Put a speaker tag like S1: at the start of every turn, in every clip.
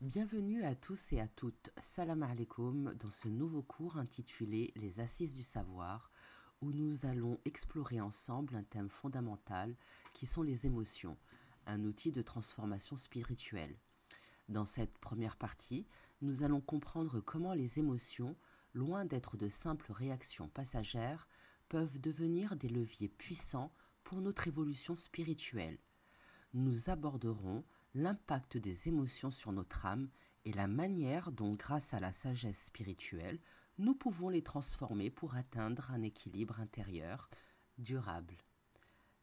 S1: Bienvenue à tous et à toutes, salam alaikum, dans ce nouveau cours intitulé Les Assises du Savoir, où nous allons explorer ensemble un thème fondamental qui sont les émotions, un outil de transformation spirituelle. Dans cette première partie, nous allons comprendre comment les émotions, loin d'être de simples réactions passagères, peuvent devenir des leviers puissants pour notre évolution spirituelle. Nous aborderons l'impact des émotions sur notre âme et la manière dont, grâce à la sagesse spirituelle, nous pouvons les transformer pour atteindre un équilibre intérieur durable.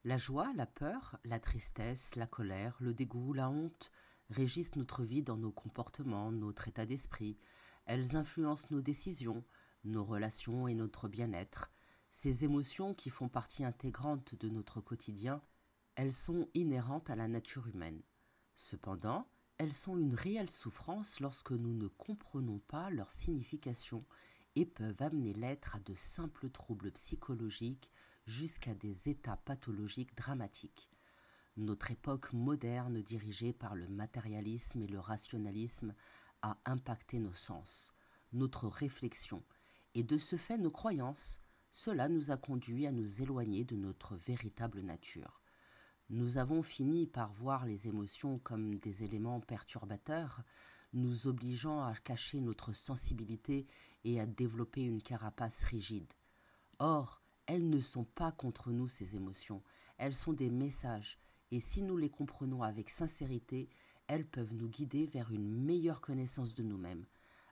S1: La joie, la peur, la tristesse, la colère, le dégoût, la honte régissent notre vie dans nos comportements, notre état d'esprit. Elles influencent nos décisions, nos relations et notre bien-être. Ces émotions qui font partie intégrante de notre quotidien, elles sont inhérentes à la nature humaine. Cependant, elles sont une réelle souffrance lorsque nous ne comprenons pas leur signification et peuvent amener l'être à de simples troubles psychologiques jusqu'à des états pathologiques dramatiques. Notre époque moderne dirigée par le matérialisme et le rationalisme a impacté nos sens, notre réflexion et de ce fait nos croyances. Cela nous a conduits à nous éloigner de notre véritable nature. Nous avons fini par voir les émotions comme des éléments perturbateurs, nous obligeant à cacher notre sensibilité et à développer une carapace rigide. Or, elles ne sont pas contre nous, ces émotions, elles sont des messages, et si nous les comprenons avec sincérité, elles peuvent nous guider vers une meilleure connaissance de nous-mêmes.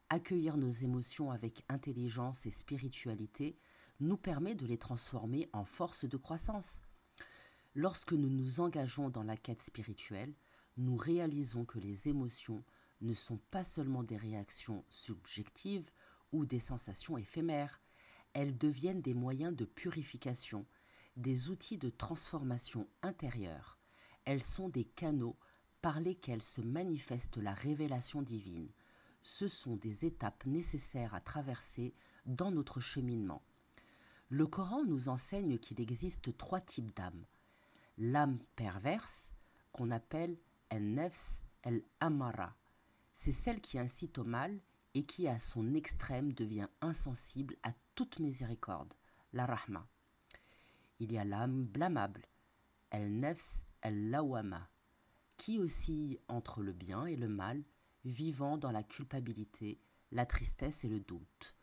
S1: Accueillir nos émotions avec intelligence et spiritualité nous permet de les transformer en force de croissance. Lorsque nous nous engageons dans la quête spirituelle, nous réalisons que les émotions ne sont pas seulement des réactions subjectives ou des sensations éphémères, elles deviennent des moyens de purification, des outils de transformation intérieure. Elles sont des canaux par lesquels se manifeste la révélation divine. Ce sont des étapes nécessaires à traverser dans notre cheminement. Le Coran nous enseigne qu'il existe 3 types d'âmes. L'âme perverse, qu'on appelle al-nafs al-amara, c'est celle qui incite au mal et qui, à son extrême, devient insensible à toute miséricorde, la rahma. Il y a l'âme blâmable, al-nafs al-lawama, qui oscille entre le bien et le mal, vivant dans la culpabilité, la tristesse et le doute.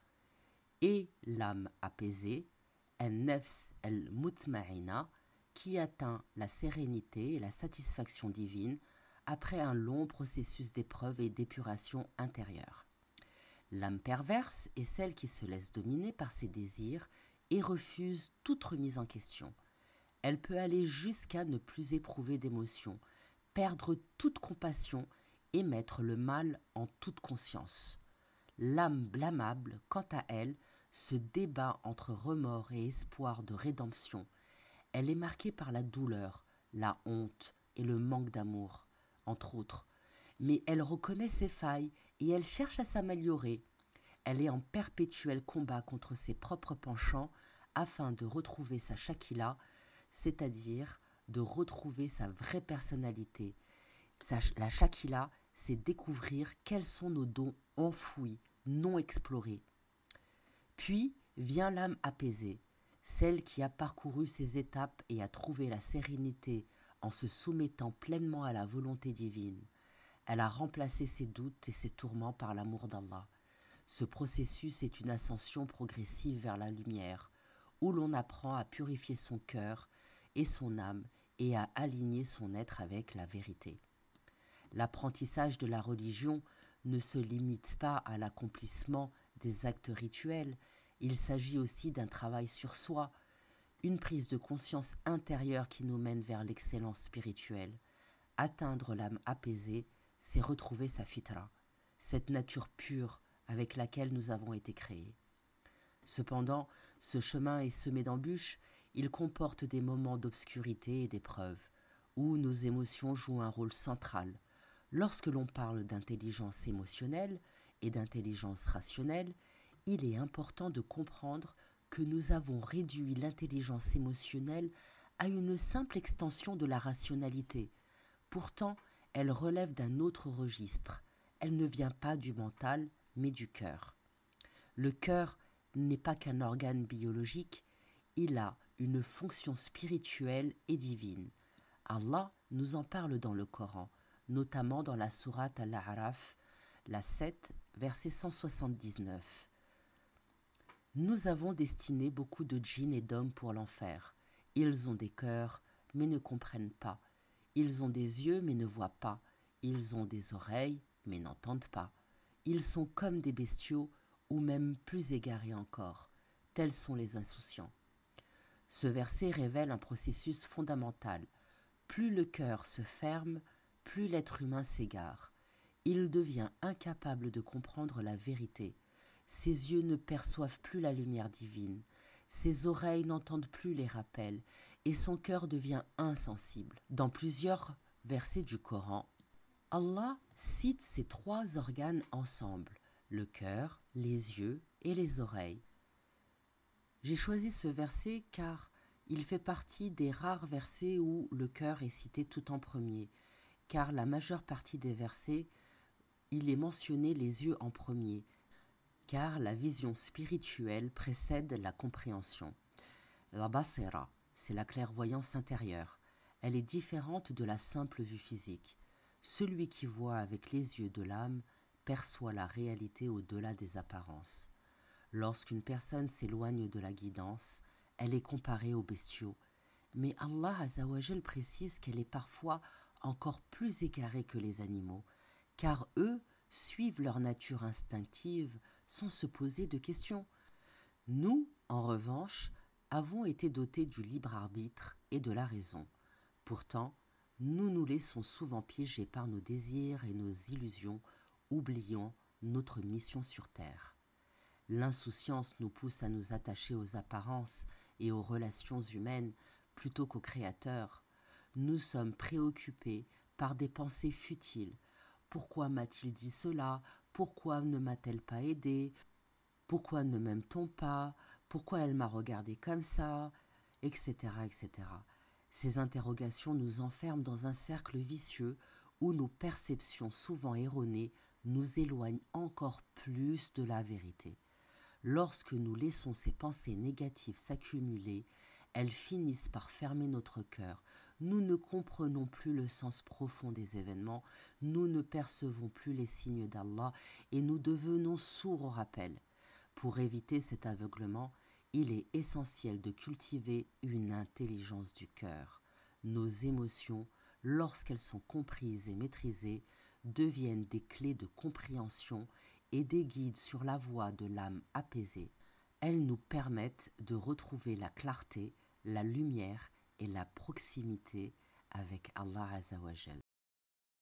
S1: Et l'âme apaisée, al-nafs al-mutma'ina, qui atteint la sérénité et la satisfaction divine après un long processus d'épreuve et d'épuration intérieure. L'âme perverse est celle qui se laisse dominer par ses désirs et refuse toute remise en question. Elle peut aller jusqu'à ne plus éprouver d'émotion, perdre toute compassion et mettre le mal en toute conscience. L'âme blâmable, quant à elle, se débat entre remords et espoir de rédemption. Elle est marquée par la douleur, la honte et le manque d'amour, entre autres. Mais elle reconnaît ses failles et elle cherche à s'améliorer. Elle est en perpétuel combat contre ses propres penchants afin de retrouver sa Shakila, c'est-à-dire de retrouver sa vraie personnalité. La Shakila, c'est découvrir quels sont nos dons enfouis, non explorés. Puis vient l'âme apaisée, celle qui a parcouru ces étapes et a trouvé la sérénité en se soumettant pleinement à la volonté divine. Elle a remplacé ses doutes et ses tourments par l'amour d'Allah. Ce processus est une ascension progressive vers la lumière, où l'on apprend à purifier son cœur et son âme et à aligner son être avec la vérité. L'apprentissage de la religion ne se limite pas à l'accomplissement des actes rituels, il s'agit aussi d'un travail sur soi, une prise de conscience intérieure qui nous mène vers l'excellence spirituelle. Atteindre l'âme apaisée, c'est retrouver sa fitra, cette nature pure avec laquelle nous avons été créés. Cependant, ce chemin est semé d'embûches, il comporte des moments d'obscurité et d'épreuve, où nos émotions jouent un rôle central. Lorsque l'on parle d'intelligence émotionnelle et d'intelligence rationnelle, il est important de comprendre que nous avons réduit l'intelligence émotionnelle à une simple extension de la rationalité. Pourtant, elle relève d'un autre registre. elle ne vient pas du mental, mais du cœur. Le cœur n'est pas qu'un organe biologique, il a une fonction spirituelle et divine. Allah nous en parle dans le Coran, notamment dans la sourate Al-A'raf, la 7, verset 179. Nous avons destiné beaucoup de djinns et d'hommes pour l'enfer. Ils ont des cœurs, mais ne comprennent pas. Ils ont des yeux, mais ne voient pas. Ils ont des oreilles, mais n'entendent pas. Ils sont comme des bestiaux, ou même plus égarés encore. Tels sont les insouciants. Ce verset révèle un processus fondamental. Plus le cœur se ferme, plus l'être humain s'égare. Il devient incapable de comprendre la vérité. Ses yeux ne perçoivent plus la lumière divine. Ses oreilles n'entendent plus les rappels. Et son cœur devient insensible. Dans plusieurs versets du Coran, Allah cite ces trois organes ensemble, le cœur, les yeux et les oreilles. J'ai choisi ce verset car il fait partie des rares versets où le cœur est cité tout en premier, car la majeure partie des versets, il est mentionné les yeux en premier, car la vision spirituelle précède la compréhension. La basira, c'est la clairvoyance intérieure. Elle est différente de la simple vue physique. Celui qui voit avec les yeux de l'âme perçoit la réalité au-delà des apparences. Lorsqu'une personne s'éloigne de la guidance, elle est comparée aux bestiaux. Mais Allah Azzawajal précise qu'elle est parfois encore plus égarée que les animaux, car eux suivent leur nature instinctive sans se poser de questions. Nous, en revanche, avons été dotés du libre arbitre et de la raison. Pourtant, nous nous laissons souvent piéger par nos désirs et nos illusions, oubliant notre mission sur terre. L'insouciance nous pousse à nous attacher aux apparences et aux relations humaines plutôt qu'au Créateur. Nous sommes préoccupés par des pensées futiles. Pourquoi m'a-t-il dit cela? Pourquoi ne m'a-t-elle pas aidé? Pourquoi ne m'aime-t-on pas? Pourquoi elle m'a regardé comme ça? Etc., etc. Ces interrogations nous enferment dans un cercle vicieux où nos perceptions souvent erronées nous éloignent encore plus de la vérité. Lorsque nous laissons ces pensées négatives s'accumuler, elles finissent par fermer notre cœur. Nous ne comprenons plus le sens profond des événements, nous ne percevons plus les signes d'Allah et nous devenons sourds au rappel. Pour éviter cet aveuglement, il est essentiel de cultiver une intelligence du cœur. Nos émotions, lorsqu'elles sont comprises et maîtrisées, deviennent des clés de compréhension et des guides sur la voie de l'âme apaisée. Elles nous permettent de retrouver la clarté, la lumière et la proximité avec Allah Azzawajal.